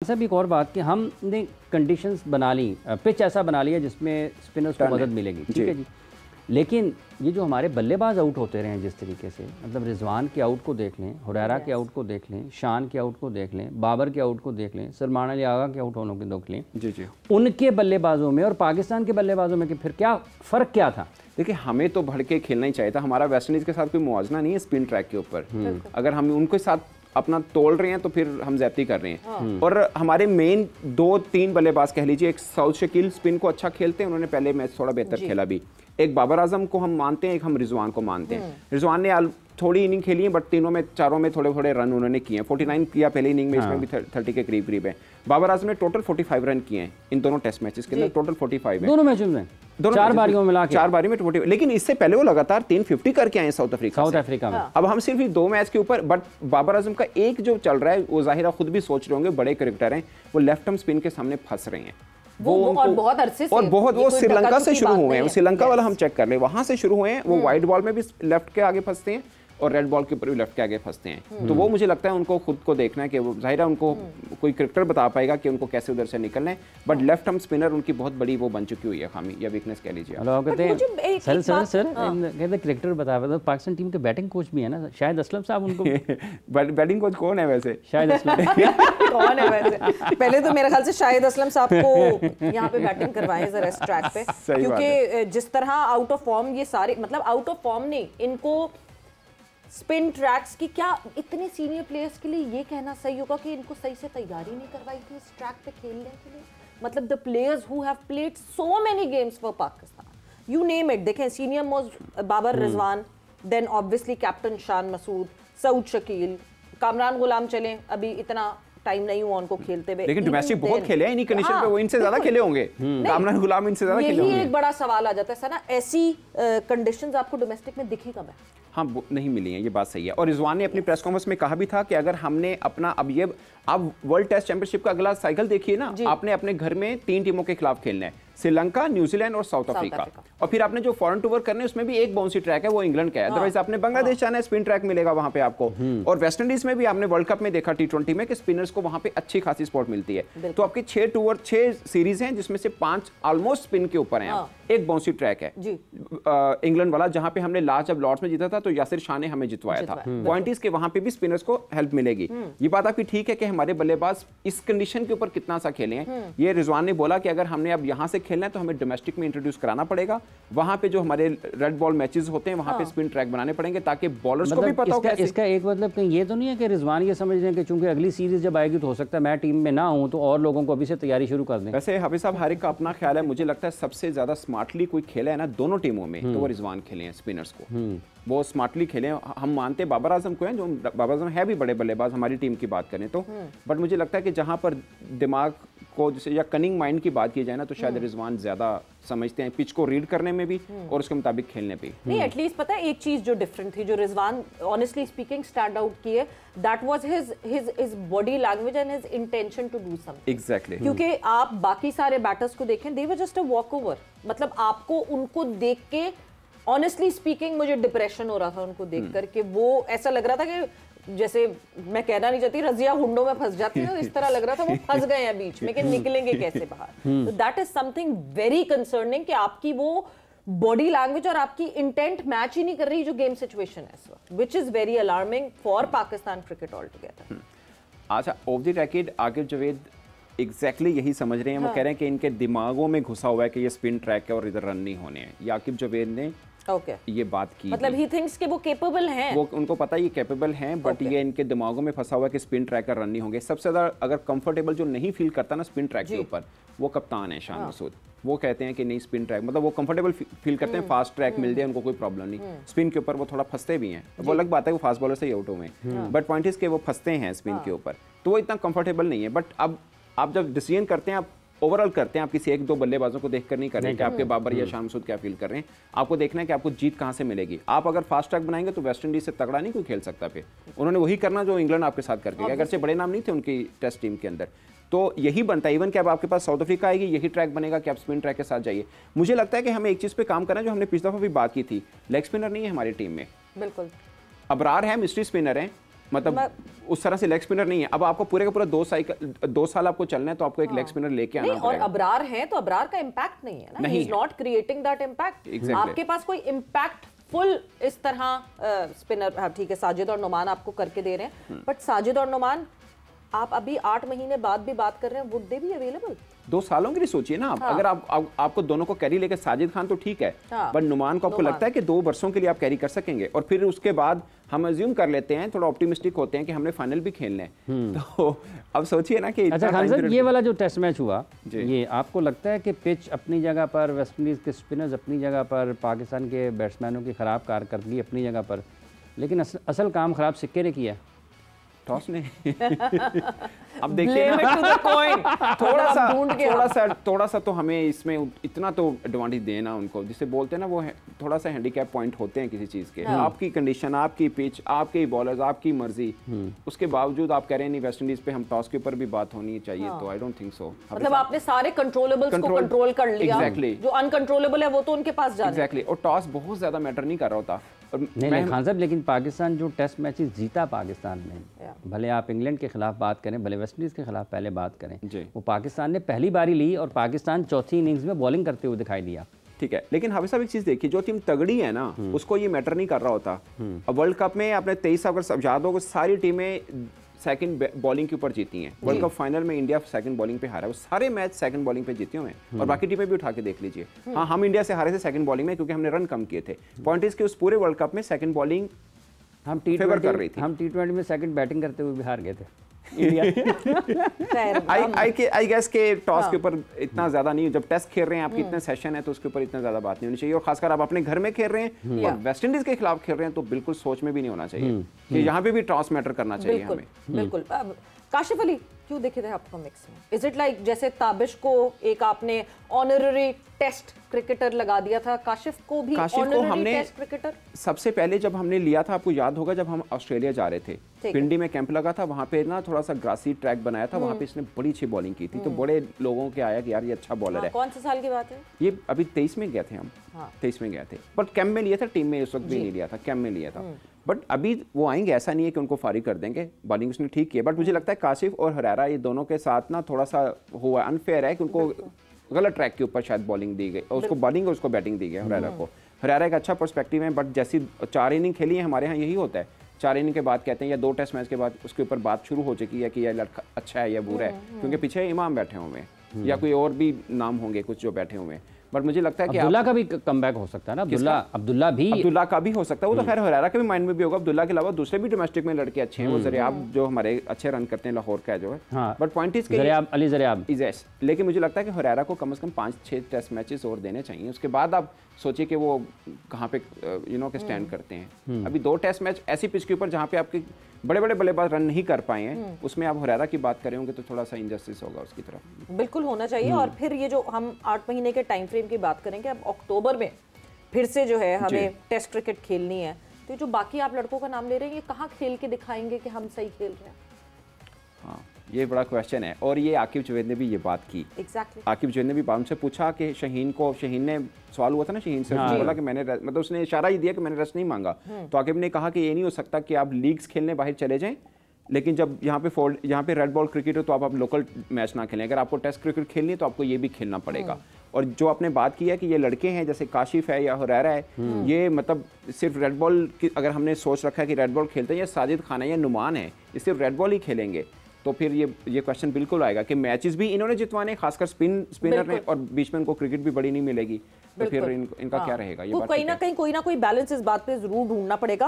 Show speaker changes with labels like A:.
A: सब एक और बात कि हमने कंडीशंस बना ली, पिच ऐसा बना लिया जिसमें स्पिनर्स को मदद मिलेगी, ठीक है जी। लेकिन ये जो हमारे बल्लेबाज आउट होते रहे हैं जिस तरीके से, मतलब रिजवान के आउट को देख लें, हुरैरा के आउट को देख लें, शान के आउट को देख लें, बाबर के आउट को देख लें, सलमान अली आगा के आउट होने को देख लें, जी जी, उनके बल्लेबाजों में और पाकिस्तान के बल्लेबाजों में कि फिर क्या फ़र्क क्या था?
B: देखिए, हमें तो भड़ के खेलना ही चाहिए था। हमारा वेस्ट इंडीज़ के साथ कोई मुआवजा नहीं है स्पिन ट्रैक के ऊपर। अगर हम उनके साथ अपना तोल रहे हैं तो फिर हम ज़्यादती कर रहे हैं। और हमारे मेन 2-3 बल्लेबाज कह लीजिए, एक सऊद शकील स्पिन को अच्छा खेलते हैं, उन्होंने पहले मैच थोड़ा बेहतर खेला भी। एक बाबर आजम को हम मानते हैं, एक हम रिजवान को मानते हैं। रिजवान ने थोड़ी इनिंग खेली है, बट तीनों में चारों में थोड़े थोड़े रन उन्होंने किए हैं। 49 किया पहले इनिंग में, इसमें भी 30 के करीब करीब है। बाबर आजम ने टोटल 45 रन किए हैं इन दोनों टेस्ट मैचेस के अंदर, टोटल 45 है
A: दोनों मैचों में, चार बारियों में मिला के
B: 4 बारी में 40। लेकिन इससे पहले वो लगातार 350 करके आए साउथ अफ्रीका में। अब हम सिर्फ 2 मैच के ऊपर, बट बाबर आजम का एक जो चल रहा है वो जाहिर खुद भी सोच रहे होंगे, बड़े क्रिकेटर हैं, वो लेफ्ट आर्म स्पिन के सामने फंस रहे हैं।
C: वो और बहुत अरसे से,
B: और बहुत वो श्रीलंका से शुरू हुए हैं। श्रीलंका वाला हम चेक कर ले, वहां से शुरू हुए हैं। वो वाइट बॉल में भी लेफ्ट के आगे फंसते हैं और रेड बॉल के ऊपर भी लेफ्ट के आगे फंसते हैं। तो वो मुझे लगता है उनको खुद को देखना है कि वो जाहिर है उनको कोई क्रिकेटर बता पाएगा कि उनको कैसे उधर से निकलना है। बट लेफ्ट आर्म स्पिनर उनकी बहुत बड़ी वो बन चुकी हुई है खामी या वीकनेस कह लीजिए।
A: सर कहते क्रिकेटर बता पाए, पाकिस्तान टीम के बैटिंग कोच भी है ना शाहिद असलम साहब, उनको
B: बैटिंग कोच कौन है वैसे?
A: शाहिद असलम
C: कौन है वैसे? पहले तो मेरे ख्याल से शाहिद असलम साहब को यहाँ पे बैटिंग करवाएं जरा इस ट्रैक पे, क्योंकि जिस तरह आउट ऑफ फॉर्म ये सारे, मतलब आउट ऑफ फॉर्म नहीं, इनको स्पिन ट्रैक्स की क्या इतने सीनियर प्लेयर्स के लिए ये कहना सही होगा कि इनको सही से तैयारी नहीं करवाई थी इस ट्रैक पे खेलने के लिए? मतलब the players who have played so many games for Pakistan, you name it, देखें senior most Babar Rizwan, then obviously captain Shan Masood, Saud Shakeel, Kamran गुलाम चलें, अभी इतना टाइम नहीं हुआ उनको खेलते हुए,
B: लेकिन डोमेस्टिक बहुत खेले हैं इन्हीं कंडीशन पे, वो इनसे ज्यादा खेले होंगे। कामरान गुलाम इनसे ज्यादा खेले होंगे।
C: यही एक बड़ा सवाल आ जाता है ना, ऐसी कंडीशंस आपको डोमेस्टिक में दिखी कब है?
B: हाँ, नहीं मिली हैं, ये बात सही है। और रिजवान ने अपनी प्रेस कॉन्फ्रेंस में कहा भी था कि अगर हमने अपना अब वर्ल्ड टेस्ट चैंपियनशिप का अगला साइकिल देखिए ना, आपने अपने घर में 3 टीमों के खिलाफ खेलना है, श्रीलंका, न्यूजीलैंड और साउथ अफ्रीका। और फिर आपने जो फॉरेन टूर करने उसमें भी एक बाउंसी ट्रैक है, वो इंग्लैंड का है। अदरवाइज आपने बांग्लादेश जाना है, स्पिन ट्रैक मिलेगा वहां पे आपको। और वेस्ट इंडीज में भी आपने वर्ल्ड कप में देखा T20 में कि स्पिनर्स को वहां पे अच्छी खासी स्पॉट मिलती है। तो आपके 6 सीरीज हैं जिसमें से 5 ऑलमोस्ट स्पिन के ऊपर हैं। एक बाउंसी ट्रैक है इंग्लैंड वाला, जहां पे हमने लास्ट जब लॉर्ड्स में जीता था तो यासिर शाह ने हमें जितवाया था। पॉइंट इज के वहां पे भी स्पिनर्स को हेल्प मिलेगी। ये बात आपकी ठीक है कि हमारे बल्लेबाज इस कंडीशन के ऊपर कितना सा खेले हैं। ये रिजवान ने बोला कि अगर हमने अब यहां से खेलना है तो हमें डोमेस्टिक में इंट्रोड्यूस कराना पड़ेगा। वहां पे जो हमारे रेड बॉल मैचेस होते हैं वहां पे स्पिन ट्रैक बनाने पड़ेंगे ताकि बॉलर्स को भी पता हो कैसे।
A: इसका एक मतलब कहीं ये तो नहीं है कि रिजवान ये समझ रहे हैं कि चूंकि अगली सीरीज जब आएगी तो हो सकता है मैं टीम में ना हूं तो और लोगों को अभी से तैयारी शुरू कर दें।
B: वैसे हाफिज साहब हर एक का अपना ख्याल है, मुझे लगता है सबसे ज्यादा स्मार्टली कोई खेला है ना दोनों टीमों में तो वो रिजवान खेले हैं स्पिनर्स को, वो स्मार्टली खेले। हम मानते हैं बाबर आजम को हैं, जो बाबर आजम है भी बड़े बल्लेबाज हमारी टीम की बात करें तो, बट मुझे लगता है कि जहां पर दिमाग को जैसे या कनिंग माइंड की बात की जाए ना तो शायद रिजवान ज्यादा समझते हैं पिच को रीड करने में भी और उसके मुताबिक खेलने पे।
C: नहीं, एटलीस्ट पता है एक चीज जो डिफरेंट थी, जो Rizwan honestly speaking stand out की है, that was his body language and his intention to do something.
B: Exactly.
C: क्योंकि आप बाकी सारे बैटर्स को देखें, they were just a walk over, मतलब आपको उनको देख के ऑनेस्टली स्पीकिंग मुझे डिप्रेशन हो रहा था उनको देख कर के। वो ऐसा लग रहा था कि जैसे मैं कहना नहीं चाहती रजिया हुंडों में फंस जाती है, इस तरह लग रहा था वो फंस गए हैं बीच में कि निकलेंगे कैसे बाहर। तो that is something very concerning कि आपकी वो बॉडी लैंग्वेज और आपकी इंटेंट मैच ही नहीं कर रही जो गेम सिचुएशन है इस वक्त, which is very alarming for Pakistan cricket all together.
B: अच्छा, off the racket Aaqib Javed exactly यही समझ रहे हैं। वो कह रहे हैं कि इनके दिमागों में घुसा हुआ है कि ये स्पिन ट्रैक है और इधर रन नहीं होने हैं। ये आकिब जावेद ने ये बात की,
C: मतलब ही थिंक्स कि वो कैपेबल हैं,
B: वो उनको पता है ये कैपेबल हैं, बट ये इनके दिमागों में फंसा हुआ है कि स्पिन ट्रैक का रन नहीं होंगे। सबसे ज्यादा अगर कंफर्टेबल जो नहीं फील करता ना स्पिन ट्रैक के ऊपर, वो कप्तान है शान मसूद। वो कहते हैं कि नहीं स्पिन ट्रैक, मतलब वो कंफर्टेबल फील करते हैं, फास्ट ट्रैक मिल जाए उनको कोई प्रॉब्लम नहीं। स्पिन के ऊपर वो थोड़ा फंसते भी हैं, वो अलग बात है वो फास्ट बॉलर से ही आउट हुए, बट पॉइंट इज के वो फंसते हैं स्पिन के ऊपर, तो वो इतना कंफर्टेबल नहीं है। बट अब आप जब डिसीजन करते हैं, आप ओवरऑल करते हैं, आप किसी 1-2 बल्लेबाजों को देखकर नहीं कर रहे हैं कि आपके बाबर या शान मसूद क्या फील कर रहे हैं। आपको देखना है कि आपको जीत कहां से मिलेगी। आप अगर फास्ट ट्रैक बनाएंगे तो वेस्ट इंडीज से तगड़ा नहीं कोई खेल सकता। फिर उन्होंने वही करना जो इंग्लैंड आपके साथ करके गया, अगरचे बड़े नाम नहीं थे उनकी टेस्ट टीम के अंदर, तो यही बनता है। इवन कि अब आपके पास साउथ अफ्रीका आएगी, यही ट्रैक बनेगा कि आप स्पिन ट्रैक के साथ जाइए। मुझे लगता है कि हमें एक चीज़ पे काम करना है जो हमने पिछली दफा भी बात की थी, लेग स्पिनर नहीं है हमारी टीम में।
C: बिल्कुल,
B: अबरार है, मिस्ट्री स्पिनर है, मतलब उस तरह से लेग स्पिनर नहीं है। अब आपको पूरे का पूरा 2 साल आपको चलना है, तो आपको एक लेग स्पिनर लेके आना पड़ेगा।
C: और अबरार है तो अबरार का इम्पैक्ट नहीं है ना, he is not creating that impact. आपके पास कोई इम्पैक्ट फुल इस तरह स्पिनर, ठीक है साजिद और नुमान आपको करके दे रहे हैं, बट साजिद और नुमान आप अभी 8 महीने बाद भी बात कर रहे हैं, वुड दे बी अवेलेबल?
B: 2 सालों के लिए सोचिए ना आप। अगर आपको दोनों को कैरी लेके, साजिद खान तो ठीक है, बट नुमान को आपको लगता है कि 2 वर्षों के लिए आप कैरी कर सकेंगे? और फिर उसके बाद हम अज्यूम कर लेते हैं, थोड़ा ऑप्टिमिस्टिक होते हैं कि हमने फाइनल भी खेलना है, तो अब सोचिए ना कि
A: अच्छा खान साहब, ये वाला जो टेस्ट मैच हुआ, ये आपको लगता है कि पिच अपनी जगह पर, वेस्ट इंडीज़ के स्पिनर्स अपनी जगह पर, पाकिस्तान के बैट्समैनों की ख़राब कारकर्दगी अपनी जगह पर, लेकिन असल काम ख़राब सिक्के ने किया,
B: टॉस ने? अब देखिए थोड़ा सा तो हमें इसमें इतना तो एडवांटेज देना उनको, जिसे बोलते हैं ना वो थोड़ा सा हैंडीकैप पॉइंट होते हैं किसी चीज के। आपकी कंडीशन, आपकी पिच, आपके बॉलर्स, आपकी मर्जी, उसके बावजूद आप कह रहे हैं नहीं वेस्ट इंडीज पे हम टॉस के ऊपर भी बात होनी चाहिए, तो आई डोंट थिंक सो।
C: मतलब आपने सारे कंट्रोलेबल्स को कंट्रोल कर लिया, जो अनकंट्रोलेबल है वो तो उनके पास जाना।
B: एग्जैक्टली, और टॉस बहुत ज्यादा मैटर नहीं कर रहा होता।
A: नहीं खान साहब, लेकिन पाकिस्तान जो टेस्ट मैचेस जीता पाकिस्तान ने, भले आप इंग्लैंड के खिलाफ बात करें, भले वेस्ट इंडीज के खिलाफ पहले बात करें, वो पाकिस्तान ने पहली बारी ली और पाकिस्तान चौथी इनिंग्स में बॉलिंग करते हुए दिखाई दिया।
B: ठीक है, लेकिन हाफिज साहब एक चीज देखिए, जो टीम तगड़ी है ना उसको ये मैटर नहीं कर रहा होता। अब वर्ल्ड कप में आपने 23 अगर याद होगा, सारी टीमें सेकंड बॉलिंग के ऊपर जीती हैं। वर्ल्ड कप फाइनल में इंडिया सेकंड बॉलिंग पे हारा है, वो सारे मैच सेकंड बॉलिंग पे जीते हुए हैं, और बाकी टीमें भी उठा के देख लीजिए। हाँ, हम इंडिया से हारे थे सेकंड बॉलिंग में क्योंकि हमने रन कम किए थे। पॉइंट इज कि उस पूरे वर्ल्ड कप में सेकंड बॉलिंग
A: हम T20 में सेकंड बैटिंग करते हुए भी हार गए थे।
B: आई गेस के टॉस के ऊपर इतना ज्यादा नहीं, जब टेस्ट खेल रहे हैं आपकी इतने सेशन है तो उसके ऊपर इतना ज्यादा बात नहीं होनी चाहिए, और खासकर आप अपने घर में खेल रहे हैं और वेस्ट इंडीज के खिलाफ खेल रहे हैं तो बिल्कुल सोच में भी नहीं होना चाहिए कि यहाँ पे भी टॉस मैटर करना चाहिए हमें।
C: बिल्कुल। काशिफ अली क्यों देखे थे आपको मिक्स में? इज इट लाइक जैसे ताबिश को एक आपने ऑनररी टेस्ट क्रिकेटर लगा दिया था, काशिफ को भी ऑनररी टेस्ट क्रिकेटर?
B: सबसे पहले जब हमने लिया था, आपको याद होगा जब हम ऑस्ट्रेलिया जा रहे थे, पिंडी में कैंप लगा था, वहां पे ना थोड़ा सा ग्रासी ट्रैक बनाया था, वहां पे इसने बड़ी अच्छी बॉलिंग की थी, तो बड़े लोगों के आया कि यार ये अच्छा बॉलर है।
C: कौन से साल की बात है
B: ये? अभी 23 में गए थे हम, 23 में गए थे, बट कैंप में लिया था, टीम में उस वक्त भी नहीं लिया था, कैंप में लिया था। बट अभी वो आएंगे, ऐसा नहीं है कि उनको फारिग कर देंगे, बॉलिंग उसने ठीक की है, बट मुझे लगता है काशिफ और हरारा ये दोनों के साथ ना थोड़ा सा हुआ अनफेयर है कि उनको गलत ट्रैक के ऊपर शायद बॉलिंग दी गई, और उसको बॉलिंग और उसको बैटिंग दी गई हरारा को। हरारा एक अच्छा पर्सपेक्टिव है, बट जैसी 4 इनिंग खेली है हमारे यहाँ, यही होता है 4 इनिंग के बाद कहते हैं, या 2 टेस्ट मैच के बाद उसके ऊपर बात शुरू हो चुकी है कि यह लड़का अच्छा है या बुरा है, क्योंकि पीछे इमाम बैठे हुए हैं या कोई और भी नाम होंगे कुछ जो बैठे हुए हैं। बट मुझे लगता है कि
A: अब्दुल्ला का भी कमबैक हो सकता है ना, अब्दुल्ला का भी
B: हो सकता है, वो तो खैर हरारा के भी माइंड में भी होगा। अब्दुल्ला के अलावा दूसरे भी डोमेस्टिक में लड़के अच्छे हैं, वो ज़रियाब जो हमारे अच्छे रन करते हैं, लाहौर का जो है, but point is
A: Ali Zaryab,
B: लेकिन मुझे लगता है कि हरारा को कम से कम 5-6 टेस्ट मैचेस और देने चाहिए, उसके बाद आप सोचिए कि वो कहाँ पे के स्टैंड करते हैं। अभी 2 टेस्ट मैच ऐसी पिच के ऊपर जहाँ पे आपके बड़े बड़े बल्लेबाज रन नहीं कर पाए हैं, उसमें आप हरारा की बात करें होंगे तो थोड़ा सा इंजस्टिस होगा उसकी तरफ।
C: बिल्कुल होना चाहिए। और फिर ये जो हम 8 महीने के टाइम फ्रेम की बात करेंगे, अब अक्टूबर में फिर से जो है हमें टेस्ट क्रिकेट खेलनी है, तो जो बाकी आप लड़कों का नाम ले रहे हैं, ये कहाँ खेल के दिखाएंगे कि हम सही खेल रहे हैं?
B: हाँ, ये बड़ा क्वेश्चन है, और ये आकिब जावेद ने भी ये बात की। आकिब जावेद ने भी हमसे पूछा कि शहीन ने सवाल हुआ था ना शहीन से, बोला कि मैंने मतलब उसने इशारा ही दिया कि मैंने रेस्ट नहीं मांगा, तो आकिब ने कहा कि ये नहीं हो सकता कि आप लीग्स खेलने बाहर चले जाएं, लेकिन जब यहाँ पे रेड बॉल क्रिकेट हो तो आप लोकल मैच ना खेलें, अगर आपको टेस्ट क्रिकेट खेलनी है तो आपको ये भी खेलना पड़ेगा। और जो आपने बात की है कि ये लड़के हैं जैसे काशिफ है या हुरैरा है, ये मतलब सिर्फ रेड बॉल की अगर हमने सोच रखा है कि रेड बॉल खेलते हैं, या साजिद खान है या नुमान है, ये सिर्फ रेड बॉल ही खेलेंगे, तो फिर ये क्वेश्चन बिल्कुल आएगा कि मैचेस भी इन्होंने जितवाने, खासकर स्पिनर ने, और बीच में इनको क्रिकेट भी बड़ी नहीं मिलेगी, तो फिर इनका क्या रहेगा? ये बात
C: कहीं ना कहीं कोई ना कोई बैलेंस इस बात पे जरूर ढूंढना पड़ेगा।